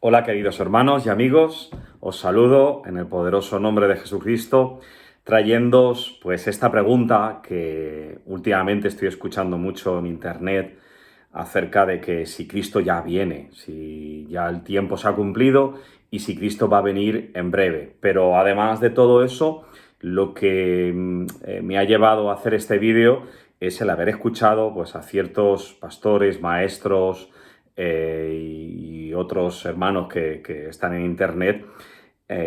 Hola queridos hermanos y amigos, os saludo en el poderoso nombre de Jesucristo, trayéndoos pues esta pregunta que últimamente estoy escuchando mucho en internet acerca de que si Cristo ya viene, si ya el tiempo se ha cumplido y si Cristo va a venir en breve. Pero además de todo eso, lo que me ha llevado a hacer este vídeo es el haber escuchado pues, a ciertos pastores, maestros y otros hermanos que están en internet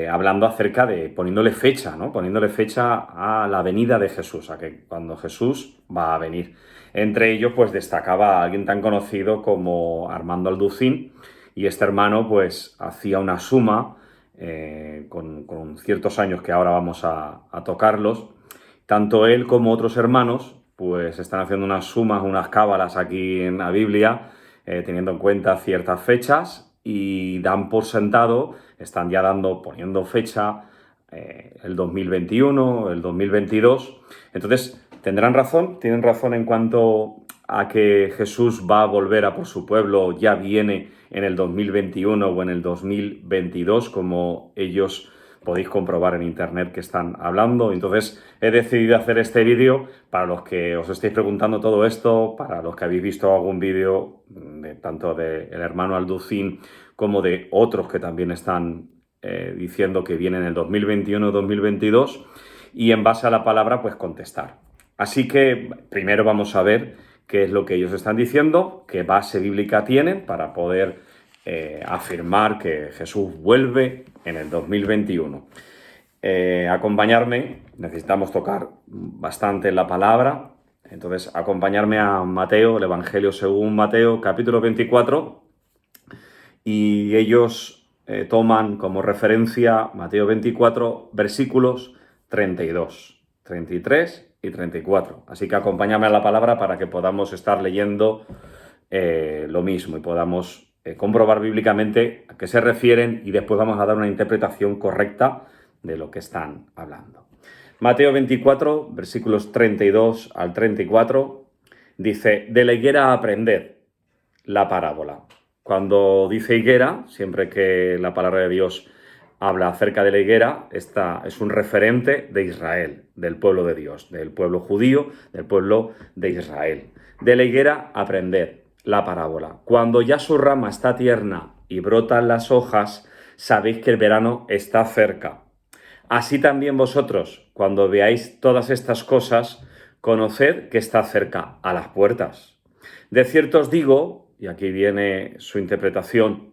hablando acerca de poniéndole fecha, ¿no? Poniéndole fecha a la venida de Jesús, a que cuando Jesús va a venir. Entre ellos, pues destacaba a alguien tan conocido como Armando Alducín, y este hermano, pues, hacía una suma con ciertos años que ahora vamos a tocarlos. Tanto él como otros hermanos, pues, están haciendo unas sumas, unas cábalas aquí en la Biblia, teniendo en cuenta ciertas fechas, y dan por sentado, están ya poniendo fecha, el 2021, el 2022. Entonces, tienen razón en cuanto a que Jesús va a volver a por su pueblo, ya viene en el 2021 o en el 2022, como ellos podéis comprobar en internet que están hablando. Entonces he decidido hacer este vídeo para los que os estéis preguntando todo esto, para los que habéis visto algún vídeo tanto del hermano Alducín como de otros que también están diciendo que viene en el 2021 o 2022, y en base a la palabra pues contestar. Así que primero vamos a ver qué es lo que ellos están diciendo, qué base bíblica tienen para poder afirmar que Jesús vuelve en el 2021. Acompañarme, necesitamos tocar bastante la palabra, entonces acompañarme a Mateo, el Evangelio según Mateo, capítulo 24, y ellos toman como referencia Mateo 24, versículos 32, 33 y 34. Así que acompáñame a la palabra para que podamos estar leyendo lo mismo y podamos comprobar bíblicamente a qué se refieren, y después vamos a dar una interpretación correcta de lo que están hablando. Mateo 24, versículos 32 al 34, dice: de la higuera aprended la parábola. Cuando dice higuera, siempre que la palabra de Dios habla acerca de la higuera, esta es un referente de Israel, del pueblo de Dios, del pueblo judío, del pueblo de Israel. De la higuera aprended la parábola. Cuando ya su rama está tierna y brotan las hojas, sabéis que el verano está cerca. Así también vosotros, cuando veáis todas estas cosas, conoced que está cerca, a las puertas. De cierto os digo, y aquí viene su interpretación,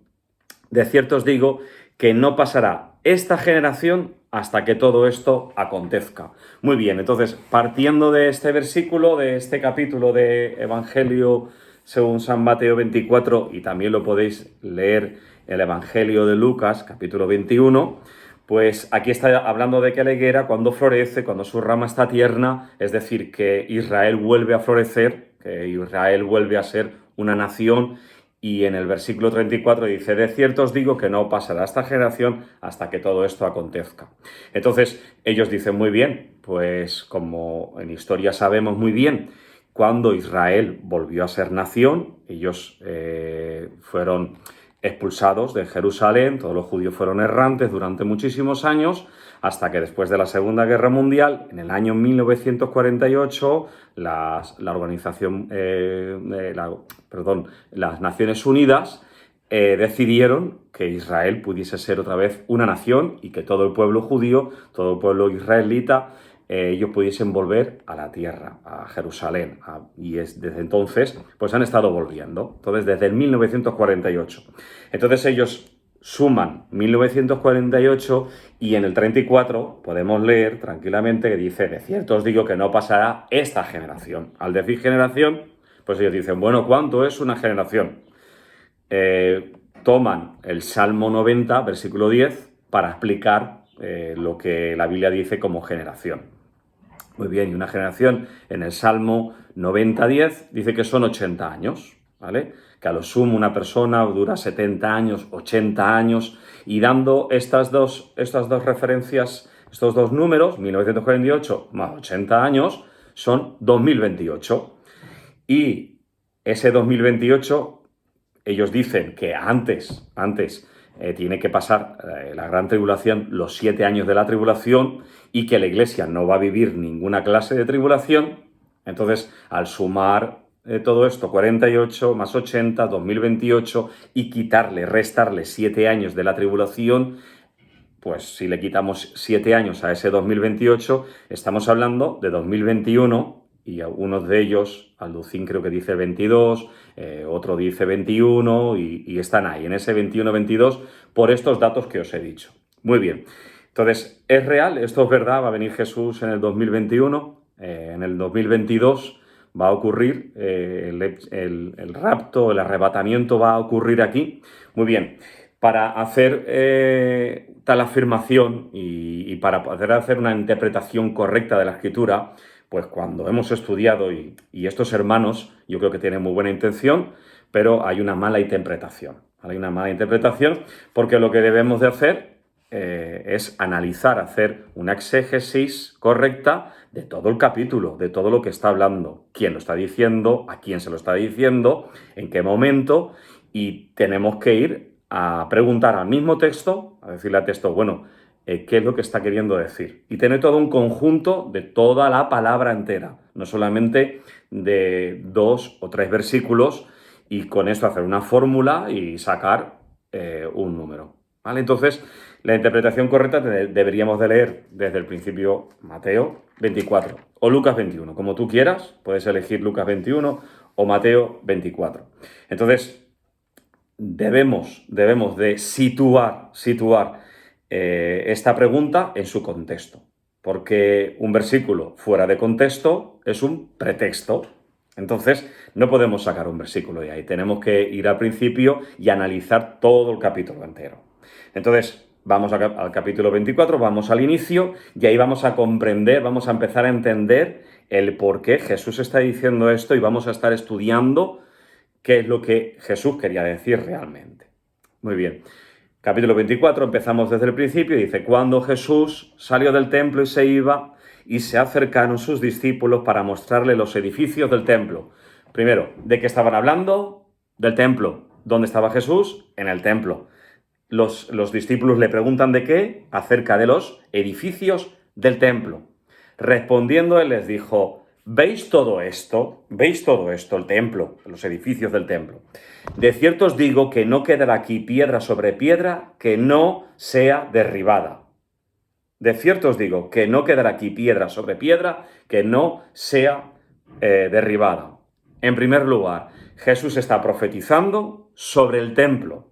de cierto os digo que no pasará esta generación hasta que todo esto acontezca. Muy bien, entonces, partiendo de este versículo, de este capítulo de Evangelio según San Mateo 24, y también lo podéis leer el Evangelio de Lucas, capítulo 21, pues aquí está hablando de que la higuera, cuando florece, cuando su rama está tierna, es decir, que Israel vuelve a florecer, que Israel vuelve a ser una nación. Y en el versículo 34 dice: de cierto os digo que no pasará esta generación hasta que todo esto acontezca. Entonces ellos dicen: muy bien, pues como en historia sabemos muy bien, cuando Israel volvió a ser nación, ellos fueron expulsados de Jerusalén, todos los judíos fueron errantes durante muchísimos años, hasta que después de la Segunda Guerra Mundial, en el año 1948, las Naciones Unidas decidieron que Israel pudiese ser otra vez una nación y que todo el pueblo judío, todo el pueblo israelita, ellos pudiesen volver a la tierra, a Jerusalén. Y desde entonces pues han estado volviendo. Entonces, desde el 1948. Entonces ellos suman 1948 y en el 34 podemos leer tranquilamente que dice: de cierto os digo que no pasará esta generación. Al decir generación, pues ellos dicen: bueno, ¿cuánto es una generación? Toman el Salmo 90, versículo 10, para explicar lo que la Biblia dice como generación. Muy bien, y una generación en el Salmo 90, 10 dice que son 80 años, ¿vale? Que a lo sumo una persona dura 70 años, 80 años, y dando estas dos referencias, estos dos números, 1948 más 80 años, son 2028. Y ese 2028, ellos dicen que antes tiene que pasar la gran tribulación, los 7 años de la tribulación, y que la Iglesia no va a vivir ninguna clase de tribulación. Entonces, al sumar todo esto, 48 más 80, 2028, y restarle 7 años de la tribulación, pues si le quitamos 7 años a ese 2028, estamos hablando de 2021, y algunos de ellos, Alducín creo que dice 22, otro dice 21, y están ahí, en ese 21-22, por estos datos que os he dicho. Muy bien. Entonces, ¿es real? ¿Esto es verdad? ¿Va a venir Jesús en el 2021? En el 2022 va a ocurrir el rapto, el arrebatamiento va a ocurrir aquí. Muy bien. Para hacer tal afirmación y para poder hacer una interpretación correcta de la Escritura, pues cuando hemos estudiado, y estos hermanos yo creo que tienen muy buena intención, pero hay una mala interpretación. Hay una mala interpretación porque lo que debemos de hacer es analizar, hacer una exégesis correcta de todo el capítulo, de todo lo que está hablando, quién lo está diciendo, a quién se lo está diciendo, en qué momento, y tenemos que ir a preguntar al mismo texto, a decirle al texto, bueno, qué es lo que está queriendo decir. Y tener todo un conjunto de toda la palabra entera, no solamente de 2 o 3 versículos, y con esto hacer una fórmula y sacar un número. ¿Vale? Entonces, la interpretación correcta deberíamos de leer desde el principio Mateo 24 o Lucas 21, como tú quieras, puedes elegir Lucas 21 o Mateo 24. Entonces, debemos de situar esta pregunta en su contexto, porque un versículo fuera de contexto es un pretexto. Entonces, no podemos sacar un versículo de ahí, tenemos que ir al principio y analizar todo el capítulo entero. Entonces, vamos al capítulo 24, vamos al inicio, y ahí vamos a comprender, vamos a empezar a entender el por qué Jesús está diciendo esto, y vamos a estar estudiando qué es lo que Jesús quería decir realmente. Muy bien. Capítulo 24, empezamos desde el principio, dice, cuando Jesús salió del templo y se iba, y se acercaron sus discípulos para mostrarle los edificios del templo. Primero, ¿de qué estaban hablando? Del templo. ¿Dónde estaba Jesús? En el templo. Los discípulos le preguntan de qué, acerca de los edificios del templo. Respondiendo, él les dijo, ¿veis todo esto? ¿Veis todo esto, el templo, los edificios del templo? De cierto os digo que no quedará aquí piedra sobre piedra que no sea derribada. De cierto os digo que no quedará aquí piedra sobre piedra que no sea derribada. En primer lugar, Jesús está profetizando sobre el templo.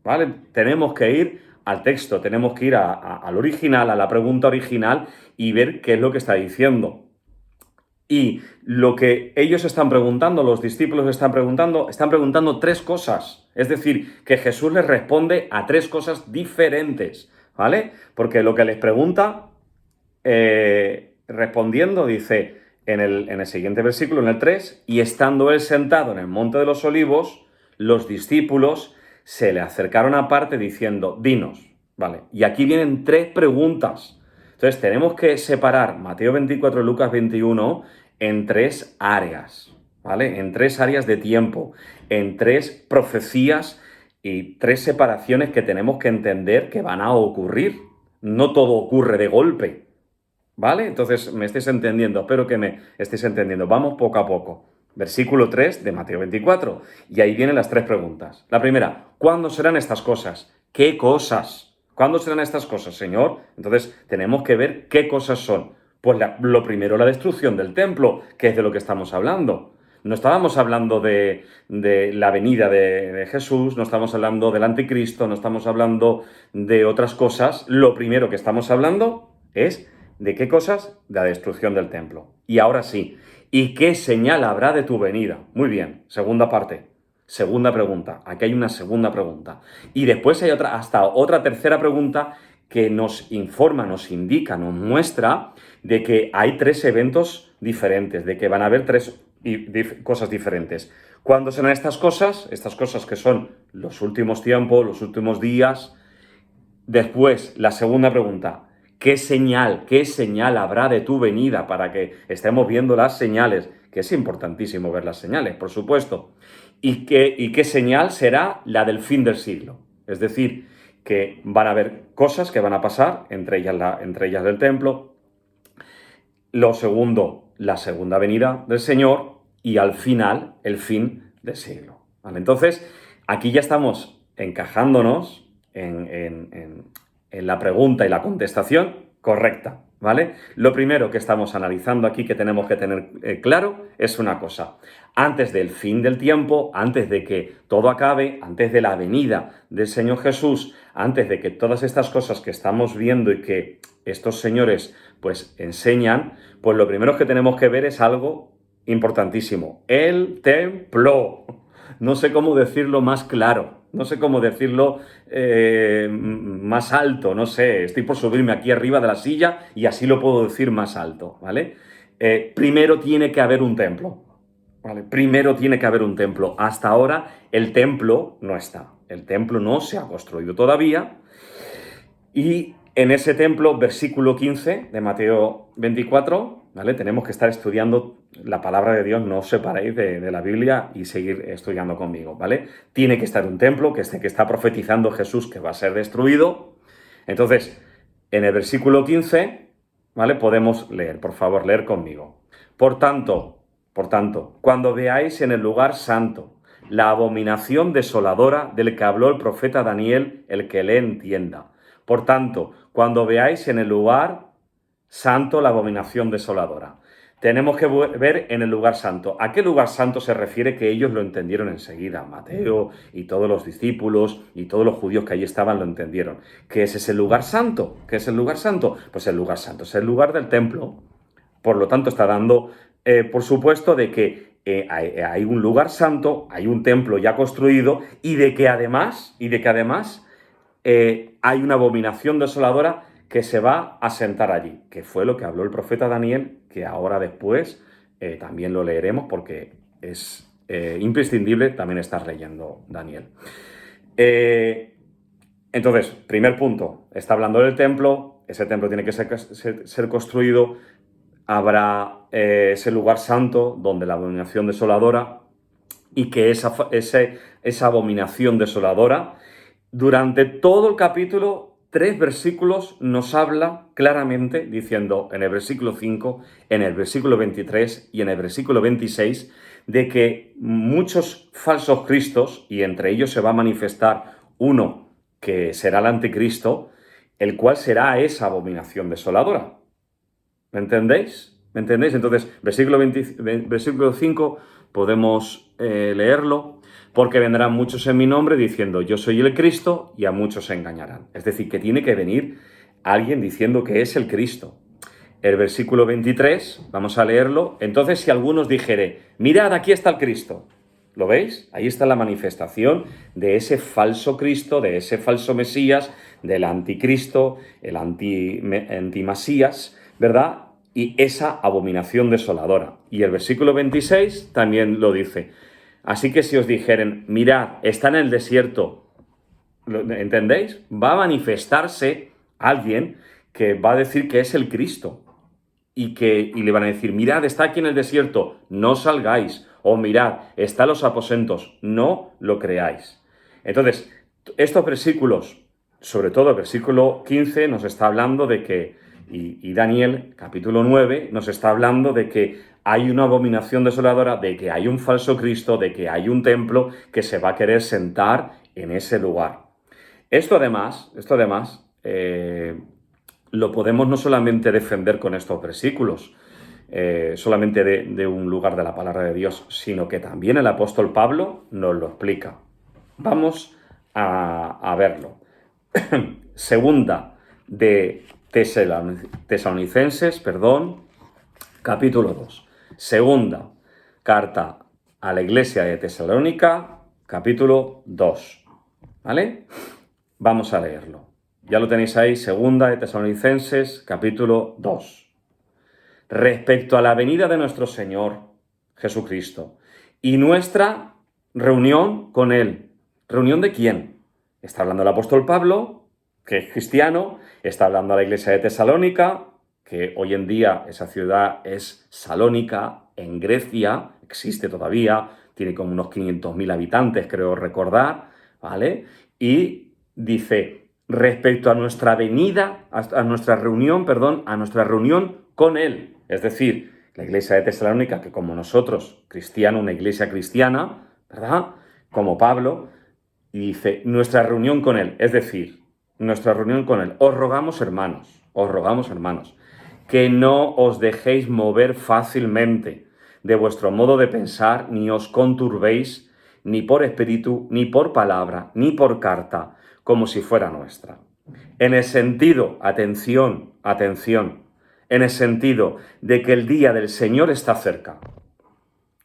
¿Vale? Tenemos que ir al texto, tenemos que ir al original, a la pregunta original, y ver qué es lo que está diciendo. Y lo que ellos están preguntando, los discípulos están preguntando 3 cosas. Es decir, que Jesús les responde a 3 cosas diferentes, ¿vale? Porque lo que les pregunta, respondiendo, dice en el siguiente versículo, en el 3, y estando él sentado en el monte de los olivos, los discípulos se le acercaron aparte diciendo, dinos, ¿vale? Y aquí vienen 3 preguntas. Entonces tenemos que separar Mateo 24 y Lucas 21 en 3 áreas, ¿vale? En 3 áreas de tiempo, en 3 profecías y 3 separaciones que tenemos que entender que van a ocurrir. No todo ocurre de golpe, ¿vale? Entonces me estáis entendiendo, espero que me estéis entendiendo. Vamos poco a poco. Versículo 3 de Mateo 24. Y ahí vienen las 3 preguntas. La primera, ¿cuándo serán estas cosas? ¿Qué cosas? ¿Cuándo serán estas cosas, Señor? Entonces tenemos que ver qué cosas son. Pues lo primero, la destrucción del templo, que es de lo que estamos hablando. No estábamos hablando de la venida de Jesús, no estamos hablando del anticristo, no estamos hablando de otras cosas. Lo primero que estamos hablando es ¿de qué cosas? De la destrucción del templo. Y ahora sí, ¿y qué señal habrá de tu venida? Muy bien, segunda parte, segunda pregunta. Aquí hay una segunda pregunta. Y después hay otra tercera pregunta que nos informa, nos indica, nos muestra de que hay 3 eventos diferentes, de que van a haber 3 cosas diferentes. ¿Cuándo serán estas cosas? Estas cosas que son los últimos tiempos, los últimos días. Después, la segunda pregunta, ¿qué señal habrá de tu venida para que estemos viendo las señales? Que es importantísimo ver las señales, por supuesto. ¿Y qué señal será la del fin del siglo? Es decir, que van a haber cosas que van a pasar, entre ellas del templo. Lo segundo, la segunda venida del Señor, y al final, el fin del siglo. ¿Vale? Entonces, aquí ya estamos encajándonos en la pregunta y la contestación correcta, ¿vale? Lo primero que estamos analizando aquí, que tenemos que tener claro, es una cosa. Antes del fin del tiempo, antes de que todo acabe, antes de la venida del Señor Jesús, antes de que todas estas cosas que estamos viendo y que estos señores pues enseñan, pues lo primero que tenemos que ver es algo importantísimo: el templo. No sé cómo decirlo más claro, no sé cómo decirlo más alto, no sé, estoy por subirme aquí arriba de la silla y así lo puedo decir más alto, ¿vale? Primero tiene que haber un templo, ¿vale? Primero tiene que haber un templo. Hasta ahora el templo no está, el templo no se ha construido todavía. Y en ese templo, versículo 15 de Mateo 24, ¿vale? Tenemos que estar estudiando la palabra de Dios, no os separéis de la Biblia y seguir estudiando conmigo, ¿vale? Tiene que estar un templo, que está profetizando Jesús, que va a ser destruido. Entonces, en el versículo 15, ¿vale? Podemos leer, por favor, leer conmigo. Por tanto, cuando veáis en el lugar santo la abominación desoladora del que habló el profeta Daniel, el que le entienda. Por tanto, cuando veáis en el lugar santo la abominación desoladora. Tenemos que ver en el lugar santo. ¿A qué lugar santo se refiere? Que ellos lo entendieron enseguida. Mateo y todos los discípulos y todos los judíos que allí estaban lo entendieron. ¿Qué es ese lugar santo? ¿Qué es el lugar santo? Pues el lugar santo es el lugar del templo. Por lo tanto, está dando por supuesto de que hay un lugar santo, hay un templo ya construido y de que además hay una abominación desoladora que se va a sentar allí, que fue lo que habló el profeta Daniel, que ahora después también lo leeremos porque es imprescindible también estar leyendo Daniel. Entonces, primer punto, está hablando del templo, ese templo tiene que ser construido, habrá ese lugar santo donde la abominación desoladora, y que esa abominación desoladora, durante todo el capítulo, 3 versículos nos habla claramente, diciendo en el versículo 5, en el versículo 23 y en el versículo 26, de que muchos falsos cristos, y entre ellos se va a manifestar uno que será el anticristo, el cual será esa abominación desoladora. ¿Me entendéis? ¿Me entendéis? Entonces, versículo 5 podemos leerlo. Porque vendrán muchos en mi nombre diciendo yo soy el Cristo, y a muchos se engañarán. Es decir, que tiene que venir alguien diciendo que es el Cristo. El versículo 23, vamos a leerlo. Entonces, si algunos dijere, mirad, aquí está el Cristo. ¿Lo veis? Ahí está la manifestación de ese falso Cristo, de ese falso Mesías, del anticristo, el antimasías, ¿verdad? Y esa abominación desoladora. Y el versículo 26 también lo dice. Así que si os dijeren, mirad, está en el desierto, ¿entendéis? Va a manifestarse alguien que va a decir que es el Cristo y le van a decir, mirad, está aquí en el desierto, no salgáis, o mirad, está en los aposentos, no lo creáis. Entonces, estos versículos, sobre todo el versículo 15, nos está hablando de que, y Daniel, capítulo 9, nos está hablando de que hay una abominación desoladora, de que hay un falso Cristo, de que hay un templo que se va a querer sentar en ese lugar. Esto además, lo podemos no solamente defender con estos versículos, solamente de un lugar de la palabra de Dios, sino que también el apóstol Pablo nos lo explica. Vamos a verlo. Segunda de Tesalonicenses, capítulo 2. Segunda carta a la iglesia de Tesalónica, capítulo 2. ¿Vale? Vamos a leerlo. Ya lo tenéis ahí, segunda de Tesalonicenses, capítulo 2. Respecto a la venida de nuestro Señor Jesucristo y nuestra reunión con Él. ¿Reunión de quién? Está hablando el apóstol Pablo, que es cristiano, está hablando a la iglesia de Tesalónica, que hoy en día esa ciudad es Salónica, en Grecia, existe todavía, tiene como unos 500.000 habitantes, creo recordar, ¿vale? Y dice, respecto a nuestra venida, a nuestra reunión con Él. Es decir, la iglesia de Tesalónica, que como nosotros, cristiano, una iglesia cristiana, ¿verdad? Como Pablo, y dice, nuestra reunión con Él, es decir, nuestra reunión con Él. Os rogamos, hermanos, que no os dejéis mover fácilmente de vuestro modo de pensar, ni os conturbéis, ni por espíritu, ni por palabra, ni por carta, como si fuera nuestra. En el sentido, atención, en el sentido de que el día del Señor está cerca.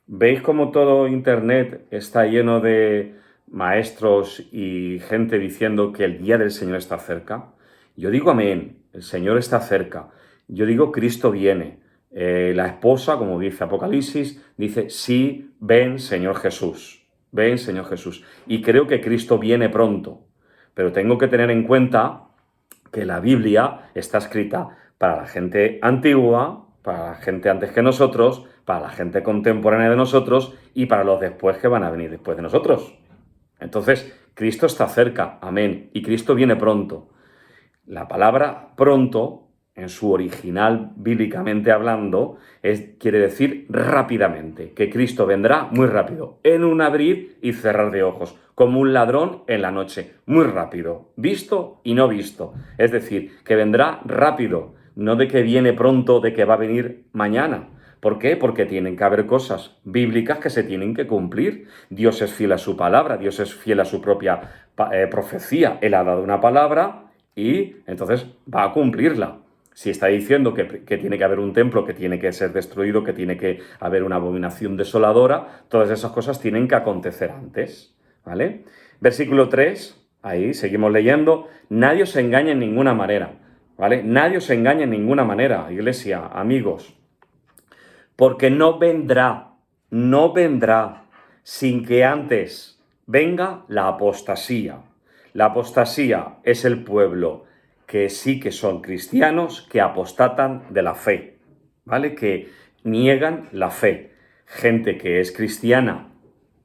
¿Veis cómo todo Internet está lleno de maestros y gente diciendo que el día del Señor está cerca? Yo digo amén, el Señor está cerca. Yo digo Cristo viene. La esposa, como dice Apocalipsis, dice, sí, ven Señor Jesús. Ven Señor Jesús. Y creo que Cristo viene pronto. Pero tengo que tener en cuenta que la Biblia está escrita para la gente antigua, para la gente antes que nosotros, para la gente contemporánea de nosotros y para los después que van a venir después de nosotros. Entonces, Cristo está cerca, amén, y Cristo viene pronto. La palabra pronto, en su original bíblicamente hablando, quiere decir rápidamente, que Cristo vendrá muy rápido, en un abrir y cerrar de ojos, como un ladrón en la noche, muy rápido, visto y no visto. Es decir, que vendrá rápido, no de que viene pronto, de que va a venir mañana. ¿Por qué? Porque tienen que haber cosas bíblicas que se tienen que cumplir. Dios es fiel a su palabra, Dios es fiel a su propia profecía. Él ha dado una palabra y entonces va a cumplirla. Si está diciendo que tiene que haber un templo, que tiene que ser destruido, que tiene que haber una abominación desoladora, todas esas cosas tienen que acontecer antes, ¿vale? Versículo 3, ahí seguimos leyendo, nadie os engañe en ninguna manera, ¿vale? Nadie os engañe en ninguna manera, iglesia, amigos, porque no vendrá sin que antes venga la apostasía. La apostasía es el pueblo que sí que son cristianos, que apostatan de la fe, ¿vale? Que niegan la fe. Gente que es cristiana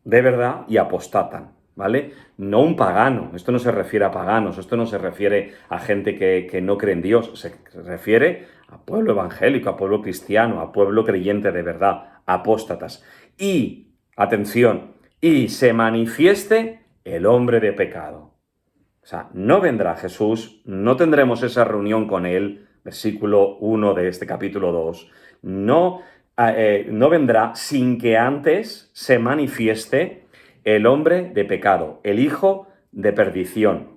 de verdad y apostatan, ¿vale? No un pagano, esto no se refiere a paganos, esto no se refiere a gente que no cree en Dios, se refiere a pueblo evangélico, a pueblo cristiano, a pueblo creyente de verdad, apóstatas. Y, atención, y se manifieste el hombre de pecado. O sea, no vendrá Jesús, no tendremos esa reunión con Él, versículo 1 de este capítulo 2, no vendrá sin que antes se manifieste el hombre de pecado, el hijo de perdición.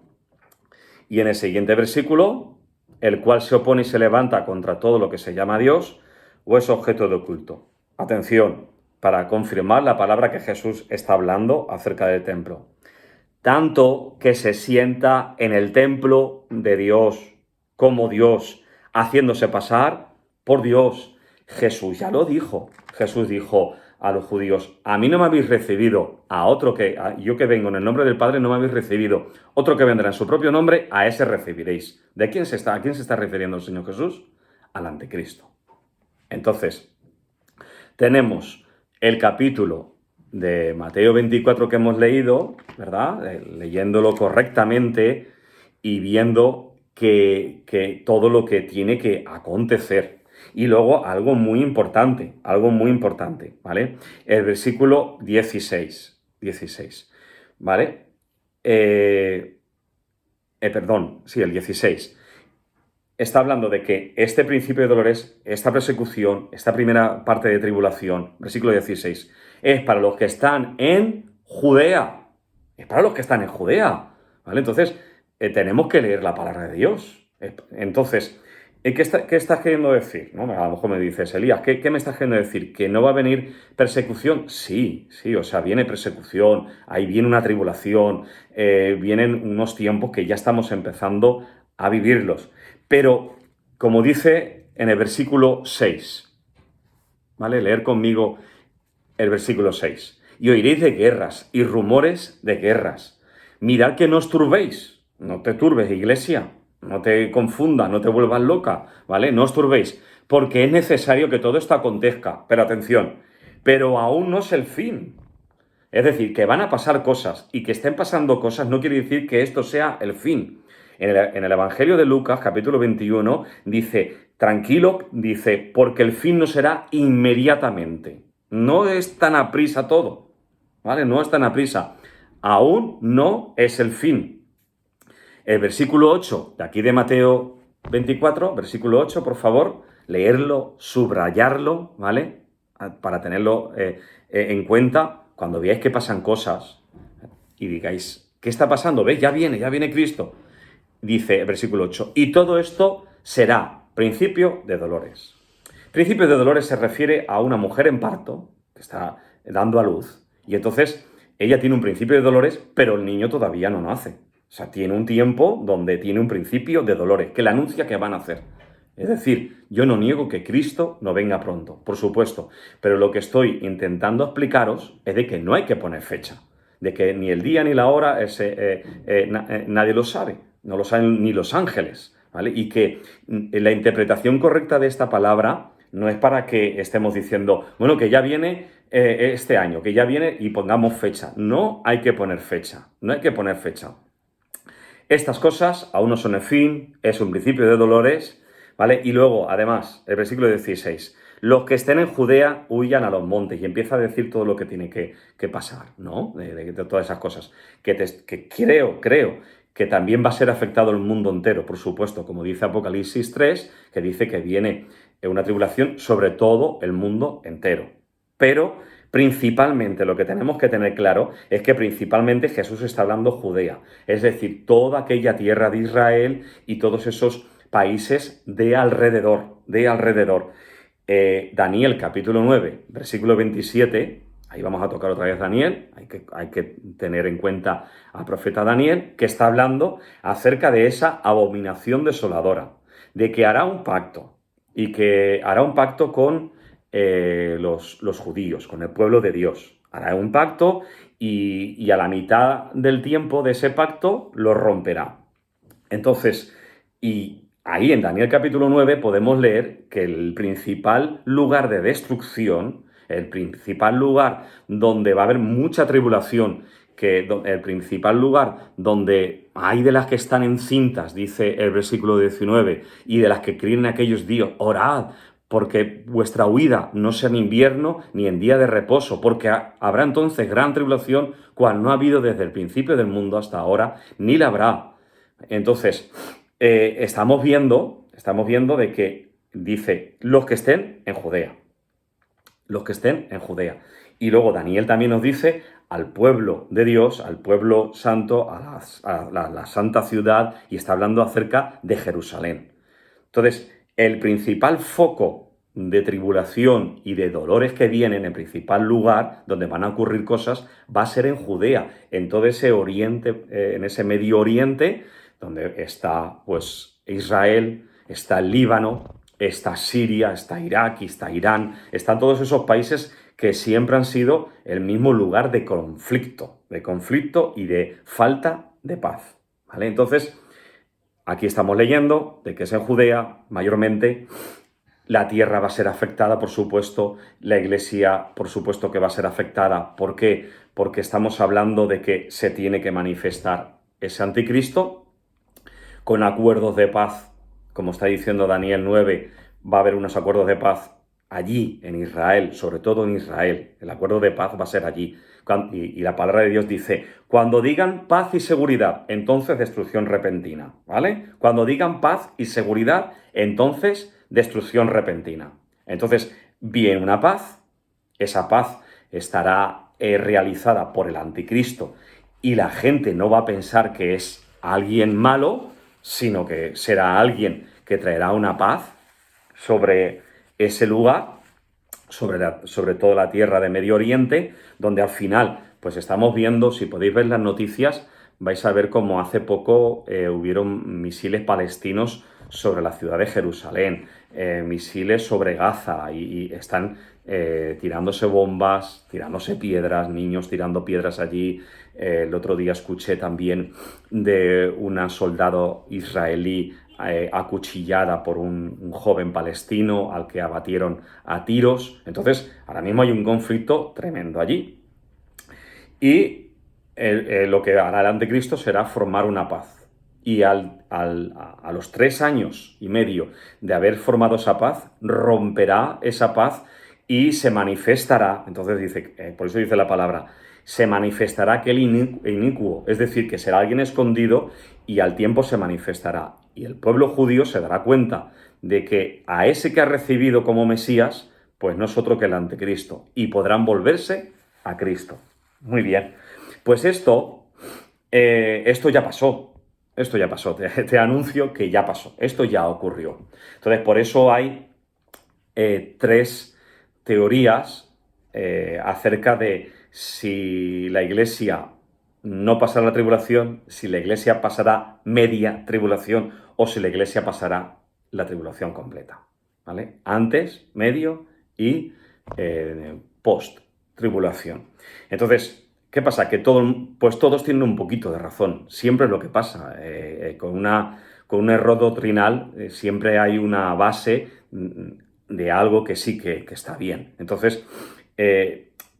Y en el siguiente versículo, el cual se opone y se levanta contra todo lo que se llama Dios o es objeto de culto. Atención, para confirmar la palabra que Jesús está hablando acerca del templo. Tanto que se sienta en el templo de Dios, como Dios, haciéndose pasar por Dios. Jesús ya lo dijo. Jesús dijo a los judíos, a mí no me habéis recibido, yo que vengo en el nombre del Padre no me habéis recibido. Otro que vendrá en su propio nombre, a ese recibiréis. ¿A quién se está refiriendo el Señor Jesús? Al anticristo. Entonces, tenemos el capítulo de Mateo 24 que hemos leído, ¿verdad? Leyéndolo correctamente y viendo que todo lo que tiene que acontecer. Y luego algo muy importante, ¿vale? El versículo 16, ¿vale? El 16. Está hablando de que este principio de dolores, esta persecución, esta primera parte de tribulación, versículo 16, es para los que están en Judea. Es para los que están en Judea, ¿vale? Entonces, tenemos que leer la palabra de Dios. Entonces, ¿qué estás queriendo decir? ¿No? A lo mejor me dices, Elías, ¿qué me estás queriendo decir? ¿Que no va a venir persecución? Sí, o sea, viene persecución, ahí viene una tribulación, vienen unos tiempos que ya estamos empezando a vivirlos. Pero, como dice en el versículo 6, ¿vale? Leer conmigo el versículo 6. Y oiréis de guerras y rumores de guerras. Mirad que no os turbéis. No te turbes, iglesia. No te confundas, no te vuelvas loca, ¿vale? No os turbéis. Porque es necesario que todo esto acontezca. Pero atención, pero aún no es el fin. Es decir, que van a pasar cosas, y que estén pasando cosas no quiere decir que esto sea el fin. En el Evangelio de Lucas, capítulo 21, dice, tranquilo, dice, porque el fin no será inmediatamente. No es tan aprisa todo, ¿vale? No es tan aprisa. Aún no es el fin. El versículo 8 de aquí de Mateo 24, versículo 8, por favor, leerlo, subrayarlo, ¿vale? Para tenerlo en cuenta cuando veáis que pasan cosas y digáis, ¿qué está pasando? ¿Ves? Ya viene Cristo. Dice el versículo 8, y todo esto será principio de dolores. Principio de dolores se refiere a una mujer en parto que está dando a luz y entonces ella tiene un principio de dolores, pero el niño todavía no nace. O sea, tiene un tiempo donde tiene un principio de dolores que le anuncia que van a nacer. Es decir, yo no niego que Cristo no venga pronto, por supuesto, pero lo que estoy intentando explicaros es de que no hay que poner fecha, de que ni el día ni la hora nadie lo sabe, no lo saben ni los ángeles, ¿vale? Y que la interpretación correcta de esta palabra no es para que estemos diciendo, bueno, que ya viene este año, que ya viene y pongamos fecha. No hay que poner fecha, no hay que poner fecha. Estas cosas aún no son el fin, es un principio de dolores, ¿vale? Y luego, además, el versículo 16, los que estén en Judea huyan a los montes, y empieza a decir todo lo que tiene que pasar, ¿no? De todas esas cosas. Que creo que también va a ser afectado el mundo entero, por supuesto, como dice Apocalipsis 3, que dice que viene una tribulación sobre todo el mundo entero. Pero principalmente lo que tenemos que tener claro es que principalmente Jesús está hablando Judea, es decir, toda aquella tierra de Israel y todos esos países de alrededor, Daniel capítulo 9, versículo 27, ahí vamos a tocar otra vez Daniel, hay que tener en cuenta al profeta Daniel, que está hablando acerca de esa abominación desoladora, de que hará un pacto, y que hará un pacto con los judíos, con el pueblo de Dios. Hará un pacto y a la mitad del tiempo de ese pacto lo romperá. Entonces, y ahí en Daniel capítulo 9 podemos leer que el principal lugar de destrucción, el principal lugar donde va a haber mucha tribulación, el principal lugar donde hay de las que están encintas, dice el versículo 19, y de las que creen en aquellos días, orad, porque vuestra huida no sea en invierno ni en día de reposo, porque habrá entonces gran tribulación, cual no ha habido desde el principio del mundo hasta ahora, ni la habrá. Entonces, estamos viendo de que dice, los que estén en Judea, los que estén en Judea. Y luego Daniel también nos dice al pueblo de Dios, al pueblo santo, a la santa ciudad, y está hablando acerca de Jerusalén. Entonces, el principal foco de tribulación y de dolores que vienen, el principal lugar donde van a ocurrir cosas, va a ser en Judea, en todo ese oriente, en ese Medio Oriente, donde está pues Israel, está el Líbano, está Siria, está Irak, está Irán, están todos esos países que siempre han sido el mismo lugar de conflicto y de falta de paz, ¿vale? Entonces, aquí estamos leyendo de que es en Judea, mayormente, la tierra va a ser afectada, por supuesto, la iglesia, por supuesto que va a ser afectada. ¿Por qué? Porque estamos hablando de que se tiene que manifestar ese anticristo con acuerdos de paz, como está diciendo Daniel 9, va a haber unos acuerdos de paz allí, en Israel, sobre todo en Israel. El acuerdo de paz va a ser allí. Y la palabra de Dios dice, cuando digan paz y seguridad, entonces destrucción repentina, ¿vale? Cuando digan paz y seguridad, entonces destrucción repentina. Entonces, viene una paz, esa paz estará realizada por el anticristo y la gente no va a pensar que es alguien malo, sino que será alguien que traerá una paz sobre ese lugar, sobre toda la tierra de Medio Oriente, donde al final, pues estamos viendo, si podéis ver las noticias, vais a ver cómo hace poco hubieron misiles palestinos sobre la ciudad de Jerusalén, misiles sobre Gaza, y están tirándose bombas, tirándose piedras, niños tirando piedras allí. El otro día escuché también de una soldado israelí acuchillada por un joven palestino al que abatieron a tiros. Entonces, ahora mismo hay un conflicto tremendo allí. Y lo que hará el anticristo será formar una paz. Y a los 3 años y medio de haber formado esa paz, romperá esa paz y se manifestará. Entonces dice, por eso dice la palabra, se manifestará aquel inicuo, es decir, que será alguien escondido y al tiempo se manifestará. Y el pueblo judío se dará cuenta de que a ese que ha recibido como Mesías, pues no es otro que el anticristo, y podrán volverse a Cristo. Muy bien. Pues esto ya pasó. Esto ya pasó. Te anuncio que ya pasó. Esto ya ocurrió. Entonces, por eso hay 3 teorías acerca de si la Iglesia no pasará la tribulación, si la Iglesia pasará media tribulación o si la Iglesia pasará la tribulación completa. ¿Vale? Antes, medio y post tribulación. Entonces, ¿qué pasa? Que todos tienen un poquito de razón. Siempre es lo que pasa. Con un error doctrinal siempre hay una base de algo que sí que está bien. Entonces,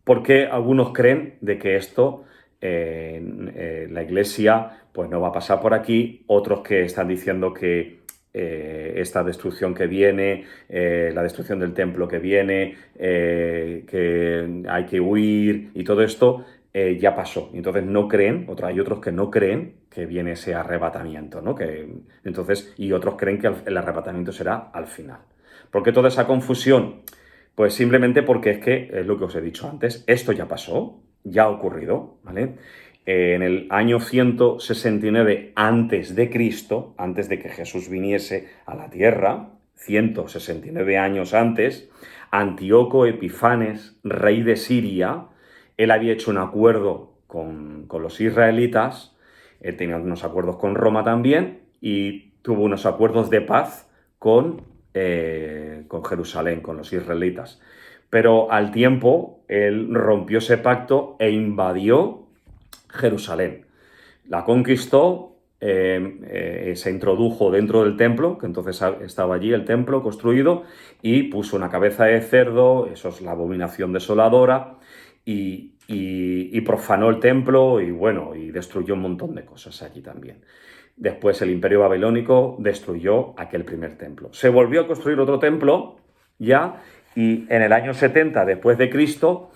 ¿por qué algunos creen de que esto, la Iglesia, pues no va a pasar por aquí? Otros que están diciendo que esta destrucción que viene, la destrucción del templo que viene, que hay que huir y todo esto ya pasó. Entonces no creen, hay otros que no creen que viene ese arrebatamiento, ¿no? Entonces, y otros creen que el arrebatamiento será al final. ¿Por qué toda esa confusión? Pues simplemente porque es lo que os he dicho antes, esto ya pasó, ya ha ocurrido, ¿vale? En el año 169 antes de Cristo, antes de que Jesús viniese a la tierra, 169 años antes, Antíoco Epifanes, rey de Siria, él había hecho un acuerdo con los israelitas, él tenía unos acuerdos con Roma también y tuvo unos acuerdos de paz con Jerusalén, con los israelitas. Pero al tiempo, él rompió ese pacto e invadió Jerusalén. La conquistó, se introdujo dentro del templo, que entonces estaba allí el templo construido, y puso una cabeza de cerdo, eso es la abominación desoladora, y profanó el templo y bueno, y destruyó un montón de cosas allí también. Después el Imperio Babilónico destruyó aquel primer templo. Se volvió a construir otro templo ya, y en el año 70 después de Cristo,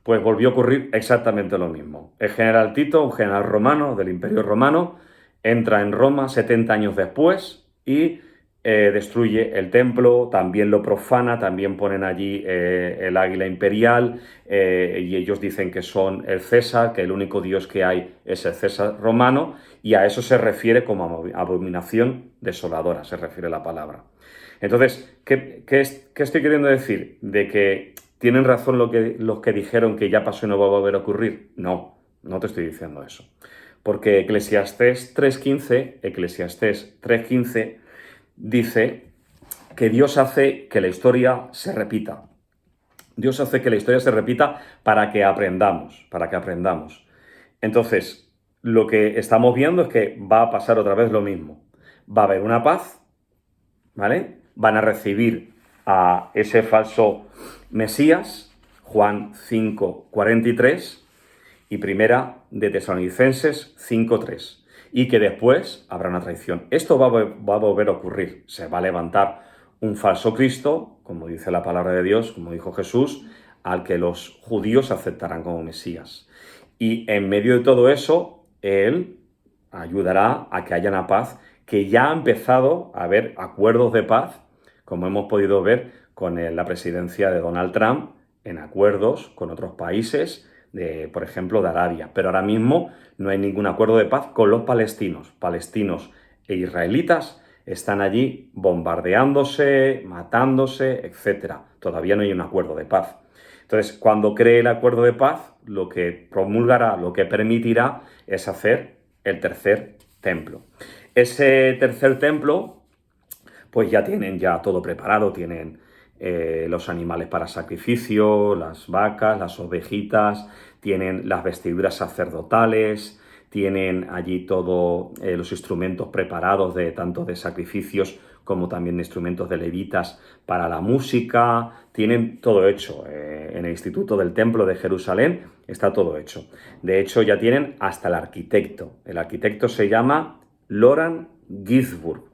pues volvió a ocurrir exactamente lo mismo. El general Tito, un general romano del Imperio Romano, entra en Roma 70 años después y destruye el templo, también lo profana, también ponen allí el águila imperial y ellos dicen que son el César, que el único dios que hay es el César romano, y a eso se refiere como abominación desoladora, se refiere la palabra. Entonces, ¿qué estoy queriendo decir? De que ¿tienen razón los que dijeron que ya pasó y no va a volver a ocurrir? No, no te estoy diciendo eso. Porque Eclesiastés 3.15 dice que Dios hace que la historia se repita. Dios hace que la historia se repita para que aprendamos, Entonces, lo que estamos viendo es que va a pasar otra vez lo mismo. Va a haber una paz, ¿vale? Van a recibir a ese falso Mesías, Juan 5:43, y primera de Tesalonicenses 5:3, y que después habrá una traición. Esto va a volver a ocurrir. Se va a levantar un falso Cristo, como dice la palabra de Dios, como dijo Jesús, al que los judíos aceptarán como Mesías. Y en medio de todo eso, Él ayudará a que haya una paz, que ya ha empezado a haber acuerdos de paz, como hemos podido ver con la presidencia de Donald Trump, en acuerdos con otros países, por ejemplo, de Arabia. Pero ahora mismo no hay ningún acuerdo de paz con los palestinos. Palestinos e israelitas están allí bombardeándose, matándose, etc. Todavía no hay un acuerdo de paz. Entonces, cuando cree el acuerdo de paz, lo que promulgará, lo que permitirá es hacer el tercer templo. Ese tercer templo, pues ya tienen ya todo preparado, tienen los animales para sacrificio, las vacas, las ovejitas, tienen las vestiduras sacerdotales, tienen allí todos los instrumentos preparados, tanto de sacrificios como también de instrumentos de levitas para la música. Tienen todo hecho. En el Instituto del Templo de Jerusalén está todo hecho. De hecho, ya tienen hasta el arquitecto. El arquitecto se llama Loran Ginsburg.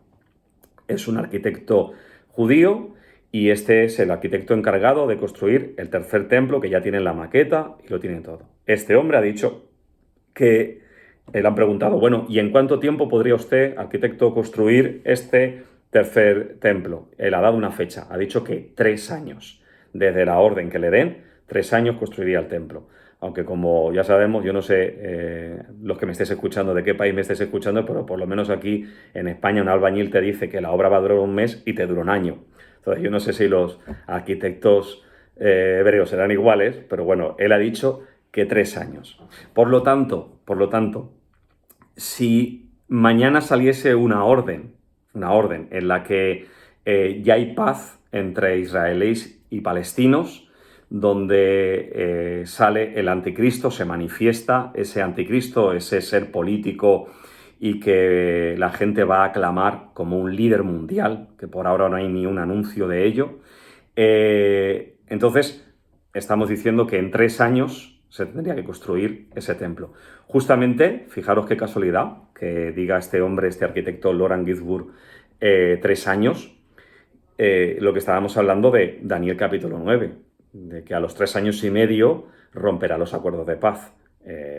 Es un arquitecto judío y este es el arquitecto encargado de construir el tercer templo, que ya tienen la maqueta y lo tienen todo. Este hombre ha dicho que le han preguntado, bueno, ¿y en cuánto tiempo podría usted, arquitecto, construir este tercer templo? Él ha dado una fecha, ha dicho que 3 años. Desde la orden que le den, 3 años construiría el templo. Aunque como ya sabemos, yo no sé los que me estéis escuchando, de qué país me estéis escuchando, pero por lo menos aquí en España un albañil te dice que la obra va a durar un mes y te dura un año. Entonces yo no sé si los arquitectos hebreos serán iguales, pero bueno, él ha dicho que 3 años. Por lo tanto, si mañana saliese una orden en la que ya hay paz entre israelíes y palestinos, donde sale el anticristo, se manifiesta ese anticristo, ese ser político y que la gente va a aclamar como un líder mundial, que por ahora no hay ni un anuncio de ello, entonces estamos diciendo que en 3 años se tendría que construir ese templo. Justamente, fijaros qué casualidad, que diga este hombre, este arquitecto Loran Ginsburg, 3 años, lo que estábamos hablando de Daniel capítulo 9, de que a los 3 años y medio romperá los acuerdos de paz,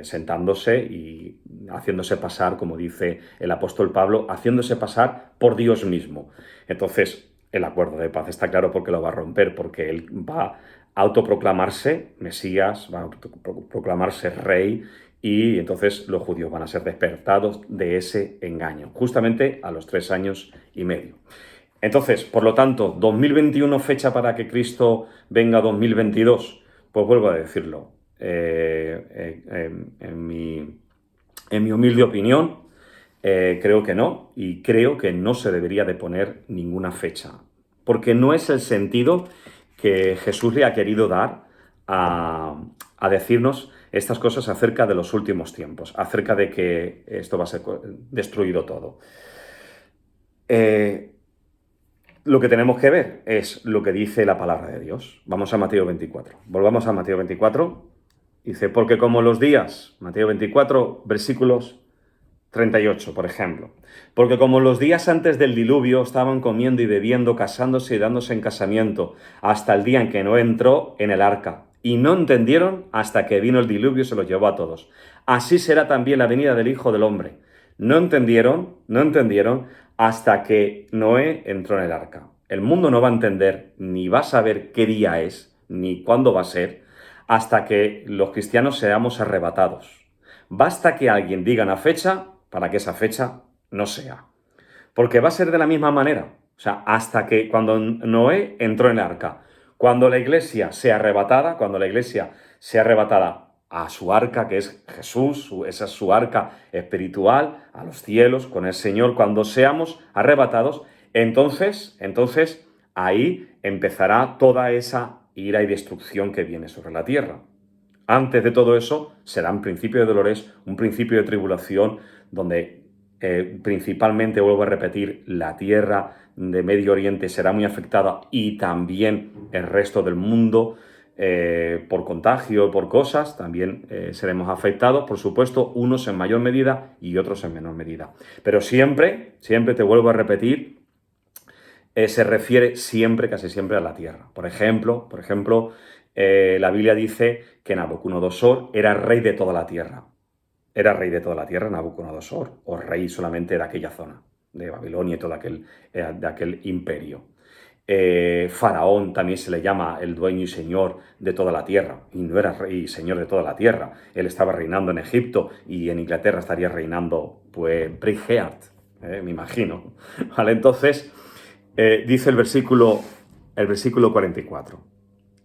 sentándose y haciéndose pasar, como dice el apóstol Pablo, haciéndose pasar por Dios mismo. Entonces, el acuerdo de paz está claro porque lo va a romper, porque él va a autoproclamarse Mesías, va a autoproclamarse rey, y entonces los judíos van a ser despertados de ese engaño, justamente a los 3 años y medio. Entonces, por lo tanto, 2021 fecha para que Cristo venga 2022, pues vuelvo a decirlo, en mi humilde opinión, creo que no, y creo que no se debería de poner ninguna fecha, porque no es el sentido que Jesús le ha querido dar a decirnos estas cosas acerca de los últimos tiempos, acerca de que esto va a ser destruido todo. Lo que tenemos que ver es lo que dice la palabra de Dios. Vamos a Mateo 24. Volvamos a Mateo 24. Dice, porque como los días, Mateo 24, versículos 38, por ejemplo. Porque como los días antes del diluvio estaban comiendo y bebiendo, casándose y dándose en casamiento, hasta el día en que Noé entró en el arca. Y no entendieron hasta que vino el diluvio y se los llevó a todos. Así será también la venida del Hijo del Hombre. No entendieron hasta que Noé entró en el arca. El mundo no va a entender, ni va a saber qué día es, ni cuándo va a ser, hasta que los cristianos seamos arrebatados. Basta que alguien diga una fecha para que esa fecha no sea. Porque va a ser de la misma manera. O sea, hasta que cuando Noé entró en el arca, cuando la iglesia sea arrebatada, a su arca, que es Jesús, esa es su arca espiritual, a los cielos, con el Señor, cuando seamos arrebatados, entonces ahí empezará toda esa ira y destrucción que viene sobre la tierra. Antes de todo eso será un principio de dolores, un principio de tribulación, donde principalmente, vuelvo a repetir, la tierra de Medio Oriente será muy afectada y también el resto del mundo por contagio, por cosas, también seremos afectados, por supuesto, unos en mayor medida y otros en menor medida. Pero siempre te vuelvo a repetir, se refiere siempre, casi siempre, a la tierra. Por ejemplo, la Biblia dice que Nabucodonosor era rey de toda la tierra. Era rey de toda la tierra Nabucodonosor, o rey solamente de aquella zona, de Babilonia y todo de aquel imperio. Faraón también se le llama el dueño y señor de toda la tierra, y no era rey y señor de toda la tierra. Él estaba reinando en Egipto y en Inglaterra estaría reinando, pues, Bridgeheart, me imagino. ¿Vale? Entonces, dice el versículo 44,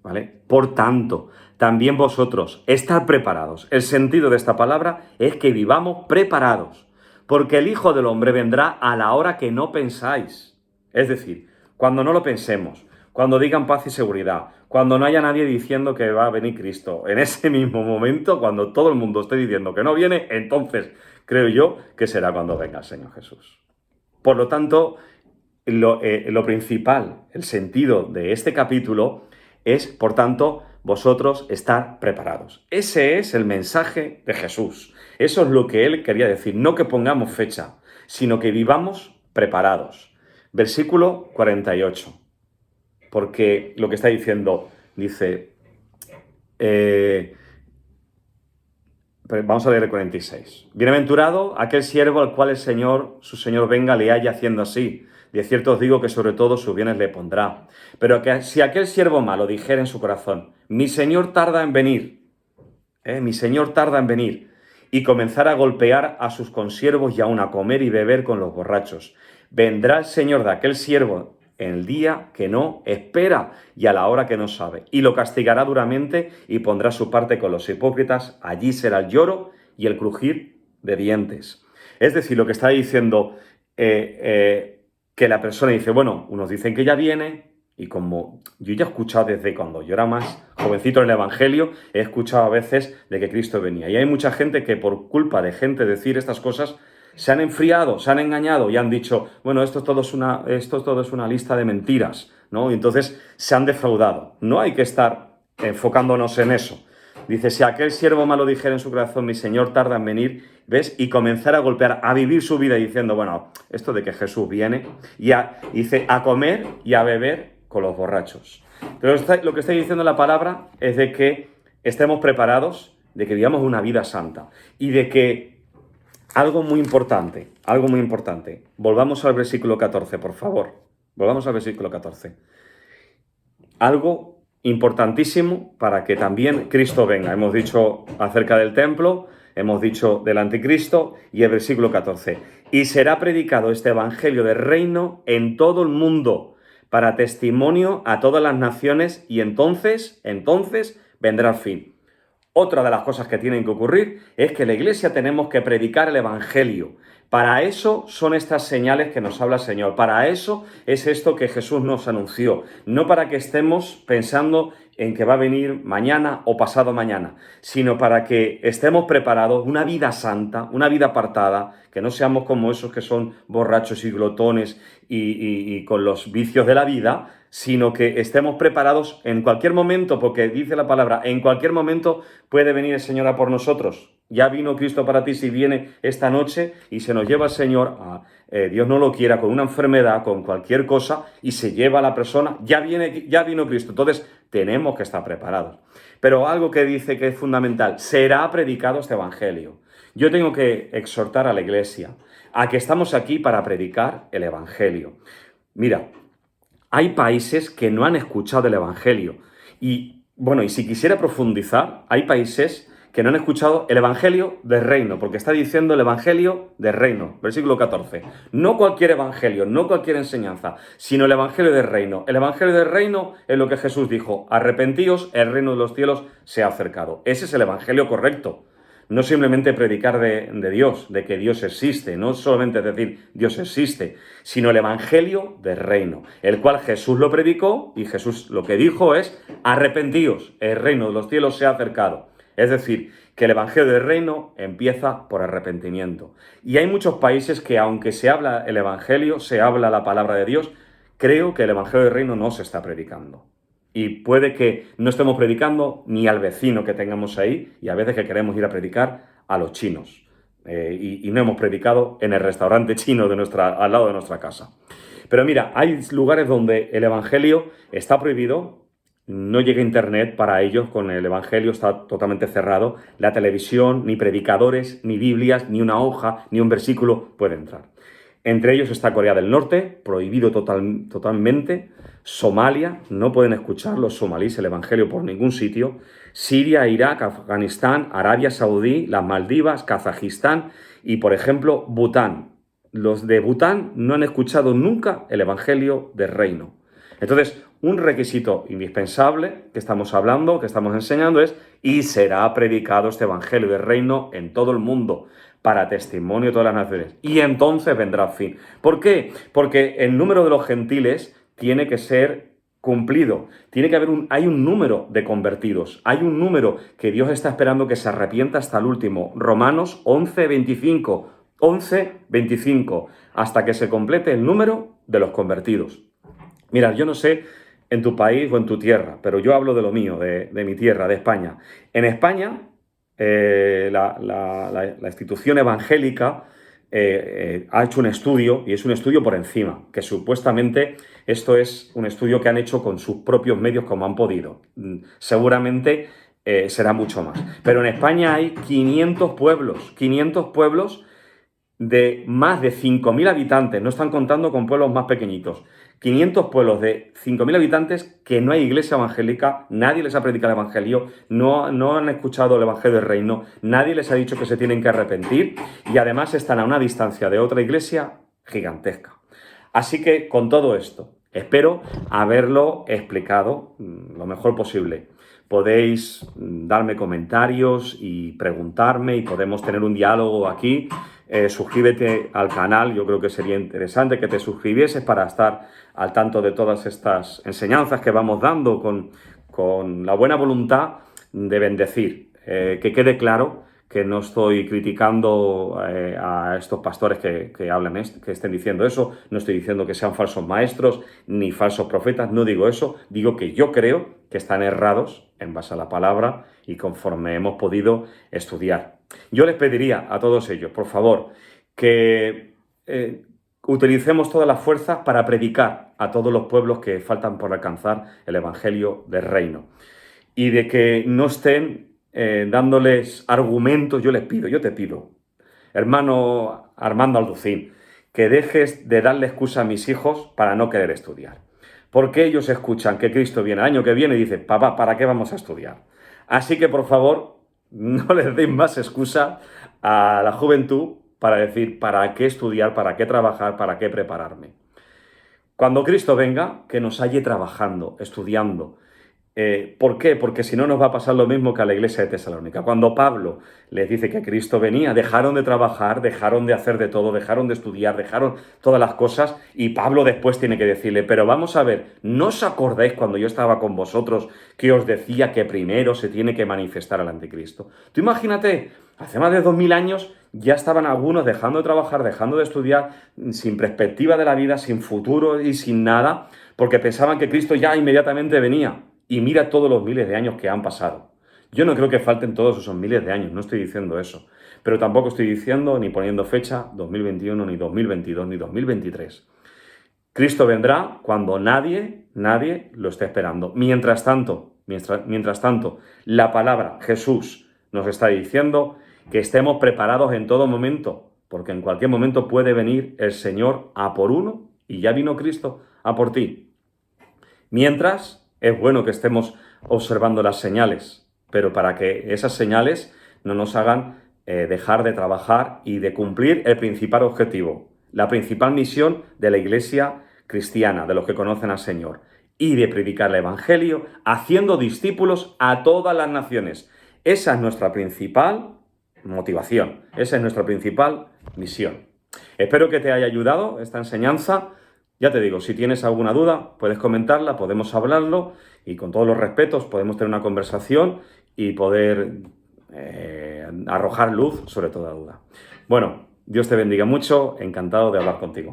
¿vale? Por tanto, también vosotros, estad preparados. El sentido de esta palabra es que vivamos preparados, porque el Hijo del Hombre vendrá a la hora que no pensáis. Es decir, cuando no lo pensemos, cuando digan paz y seguridad, Cuando no haya nadie diciendo que va a venir Cristo. En ese mismo momento, cuando todo el mundo esté diciendo que no viene, entonces creo yo que será cuando venga el Señor Jesús. Por lo tanto, lo principal, el sentido de este capítulo es, por tanto, vosotros estar preparados. Ese es el mensaje de Jesús. Eso es lo que él quería decir. No que pongamos fecha, sino que vivamos preparados. Versículo 48. Porque lo que está diciendo, dice... vamos a leer el 46. Bienaventurado aquel siervo al cual el Señor, su Señor, venga, le haya haciendo así. De cierto os digo que sobre todo sus bienes le pondrá. Pero que si aquel siervo malo dijera en su corazón, mi Señor tarda en venir, mi Señor tarda en venir, y comenzara a golpear a sus consiervos y aún a comer y beber con los borrachos, vendrá el Señor de aquel siervo en el día que no espera y a la hora que no sabe, y lo castigará duramente y pondrá su parte con los hipócritas. Allí será el lloro y el crujir de dientes. Es decir, lo que está diciendo que la persona dice, bueno, unos dicen que ya viene, y como yo ya he escuchado desde cuando yo era más jovencito en el Evangelio, he escuchado a veces de que Cristo venía. Y hay mucha gente que por culpa de gente decir estas cosas se han enfriado, se han engañado y han dicho, bueno, esto todo es una lista de mentiras, ¿no? Y entonces se han defraudado. No hay que estar enfocándonos en eso. Dice, si aquel siervo malo dijera en su corazón, mi Señor tarda en venir, ¿ves? Y comenzar a golpear, a vivir su vida diciendo, bueno, esto de que Jesús viene, dice, a comer y a beber con los borrachos. Pero lo que está diciendo la palabra es de que estemos preparados, de que vivamos una vida santa y de que algo muy importante, volvamos al versículo 14, por favor, volvamos al versículo 14. Algo importantísimo para que también Cristo venga. Hemos dicho acerca del templo, hemos dicho del anticristo y el versículo 14. Y será predicado este evangelio del reino en todo el mundo para testimonio a todas las naciones y entonces vendrá el fin. Otra de las cosas que tienen que ocurrir es que la iglesia tenemos que predicar el evangelio. Para eso son estas señales que nos habla el Señor. Para eso es esto que Jesús nos anunció. No para que estemos pensando en que va a venir mañana o pasado mañana, sino para que estemos preparados, una vida santa, una vida apartada, que no seamos como esos que son borrachos y glotones y con los vicios de la vida, sino que estemos preparados en cualquier momento, porque dice la palabra, en cualquier momento puede venir el Señor a por nosotros. Ya vino Cristo para ti si viene esta noche y se nos lleva el Señor, Dios no lo quiera, con una enfermedad, con cualquier cosa, y se lleva a la persona, ya vino Cristo. Entonces tenemos que estar preparados. Pero algo que dice que es fundamental, será predicado este evangelio. Yo tengo que exhortar a la iglesia a que estamos aquí para predicar el evangelio. Mira, hay países que no han escuchado el evangelio. Y bueno, y si quisiera profundizar, hay países que no han escuchado el evangelio del reino, porque está diciendo el evangelio del reino, versículo 14. No cualquier evangelio, no cualquier enseñanza, sino el evangelio del reino. El evangelio del reino es lo que Jesús dijo, arrepentíos, el reino de los cielos se ha acercado. Ese es el evangelio correcto. No simplemente predicar de Dios, de que Dios existe, no solamente decir Dios existe, sino el evangelio del reino, el cual Jesús lo predicó y Jesús lo que dijo es arrepentíos, el reino de los cielos se ha acercado. Es decir, que el evangelio del reino empieza por arrepentimiento. Y hay muchos países que aunque se habla el evangelio, se habla la palabra de Dios, creo que el evangelio del reino no se está predicando. Y puede que no estemos predicando ni al vecino que tengamos ahí, y a veces que queremos ir a predicar a los chinos. Y no hemos predicado en el restaurante chino al lado de nuestra casa. Pero mira, hay lugares donde el evangelio está prohibido, no llega internet para ellos, con el evangelio está totalmente cerrado, la televisión, ni predicadores, ni Biblias, ni una hoja, ni un versículo puede entrar. Entre ellos está Corea del Norte, prohibido totalmente. Somalia, no pueden escuchar los somalíes el evangelio por ningún sitio. Siria, Irak, Afganistán, Arabia Saudí, las Maldivas, Kazajistán y, por ejemplo, Bután. Los de Bután no han escuchado nunca el evangelio del reino. Entonces, un requisito indispensable que estamos hablando, que estamos enseñando es, y será predicado este evangelio del reino en todo el mundo, para testimonio de todas las naciones. Y entonces vendrá el fin. ¿Por qué? Porque el número de los gentiles tiene que ser cumplido. Tiene que haber hay un número de convertidos. Hay un número que Dios está esperando que se arrepienta hasta el último. Romanos 11:25. 11:25. Hasta que se complete el número de los convertidos. Mira, yo no sé en tu país o en tu tierra, pero yo hablo de lo mío, de mi tierra, de España. En España, la institución evangélica ha hecho un estudio, y es un estudio por encima, que supuestamente esto es un estudio que han hecho con sus propios medios como han podido. Seguramente será mucho más. Pero en España hay 500 pueblos de más de 5.000 habitantes, no están contando con pueblos más pequeñitos. 500 pueblos de 5.000 habitantes que no hay iglesia evangélica, nadie les ha predicado el evangelio, no han escuchado el evangelio del reino, nadie les ha dicho que se tienen que arrepentir y además están a una distancia de otra iglesia gigantesca. Así que con todo esto, espero haberlo explicado lo mejor posible. Podéis darme comentarios y preguntarme y podemos tener un diálogo aquí. Suscríbete al canal, yo creo que sería interesante que te suscribieses para estar al tanto de todas estas enseñanzas que vamos dando con la buena voluntad de bendecir. Que quede claro que no estoy criticando a estos pastores que hablan, que estén diciendo eso, no estoy diciendo que sean falsos maestros ni falsos profetas, no digo eso, digo que yo creo que están errados en base a la palabra y conforme hemos podido estudiar. Yo les pediría a todos ellos, por favor, que utilicemos todas las fuerzas para predicar a todos los pueblos que faltan por alcanzar el evangelio del reino y de que no estén dándoles argumentos. Yo te pido, hermano Armando Alducín, que dejes de darle excusa a mis hijos para no querer estudiar. Porque ellos escuchan que Cristo viene el año que viene y dicen, papá, ¿para qué vamos a estudiar? Así que, por favor, no les deis más excusa a la juventud para decir para qué estudiar, para qué trabajar, para qué prepararme. Cuando Cristo venga, que nos halle trabajando, estudiando. ¿Por qué? Porque si no nos va a pasar lo mismo que a la iglesia de Tesalónica. Cuando Pablo les dice que Cristo venía, dejaron de trabajar, dejaron de hacer de todo, dejaron de estudiar, dejaron todas las cosas y Pablo después tiene que decirle, pero vamos a ver, ¿no os acordáis cuando yo estaba con vosotros que os decía que primero se tiene que manifestar el anticristo? Tú imagínate, hace más de 2000 años ya estaban algunos dejando de trabajar, dejando de estudiar, sin perspectiva de la vida, sin futuro y sin nada, porque pensaban que Cristo ya inmediatamente venía. Y mira todos los miles de años que han pasado. Yo no creo que falten todos esos miles de años, no estoy diciendo eso. Pero tampoco estoy diciendo ni poniendo fecha 2021, ni 2022, ni 2023. Cristo vendrá cuando nadie lo esté esperando. Mientras tanto, la palabra Jesús nos está diciendo que estemos preparados en todo momento, porque en cualquier momento puede venir el Señor a por uno, y ya vino Cristo a por ti. Mientras, es bueno que estemos observando las señales, pero para que esas señales no nos hagan dejar de trabajar y de cumplir el principal objetivo, la principal misión de la iglesia cristiana, de los que conocen al Señor, y de predicar el evangelio haciendo discípulos a todas las naciones. Esa es nuestra principal motivación, esa es nuestra principal misión. Espero que te haya ayudado esta enseñanza. Ya te digo, si tienes alguna duda, puedes comentarla, podemos hablarlo y con todos los respetos podemos tener una conversación y poder arrojar luz sobre toda duda. Bueno, Dios te bendiga mucho, encantado de hablar contigo.